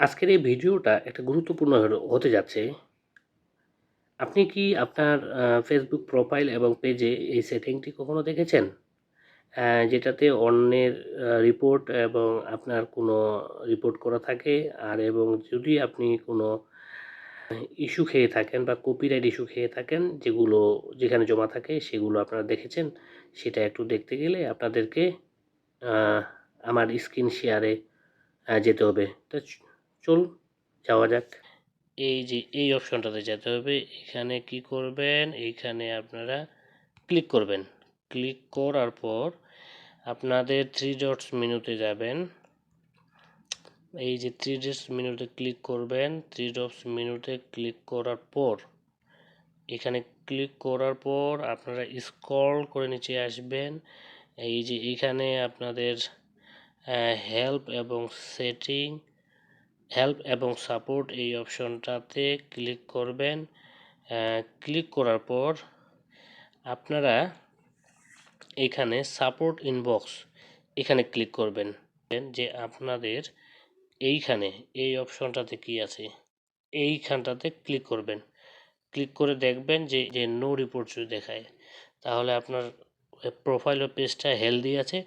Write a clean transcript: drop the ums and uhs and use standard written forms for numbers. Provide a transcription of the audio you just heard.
আজকের এই ভিডিওটা একটা গুরুত্বপূর্ণ হতে যাচ্ছে। আপনি কি আপনার ফেসবুক প্রোফাইল এবং পেজে এই সেটিংটি কখনো দেখেছেন? যেটাতে অন্যের রিপোর্ট এবং আপনার কোনো রিপোর্ট করা থাকে, আর এবং যদি আপনি কোনো ইস্যু খেয়ে থাকেন বা কপিরাইট ইস্যু খেয়ে থাকেন, যেগুলো যেখানে জমা থাকে সেগুলো আপনারা দেখেছেন। সেটা একটু দেখতে গেলে আপনাদেরকে আহ, আমার স্ক্রিন শেয়ারে যেতে হবে। তো চলুন যাওয়া যাক। এই যে এই অপশনটাতে যেতে হবে, এখানে কি করবেন, এইখানে আপনারা ক্লিক করবেন। ক্লিক করার পর আপনাদের থ্রি ডটস মেনুতে যাবেন। এই যে থ্রি ডটস মেনুতে ক্লিক করবেন। থ্রি ডটস মেনুতে ক্লিক করার পর এখানে ক্লিক করার পর আপনারা স্ক্রল করে নিচে আসবেন। এই যে এখানে আপনাদের হেল্প এবং সেটিং, হেল্প এবং সাপোর্ট এই অপশনটাতে ক্লিক করবেন। ক্লিক করার পর আপনারা এখানে সাপোর্ট ইনবক্স এখানে ক্লিক করবেন। যে আপনাদের এইখানে এই অপশনটাতে কি আছে, এইখানটাতে ক্লিক করবেন। ক্লিক করে দেখবেন যে নো রিপোর্ট যদি দেখায়, তাহলে আপনার প্রোফাইল ও পেজটা হেলদি আছে।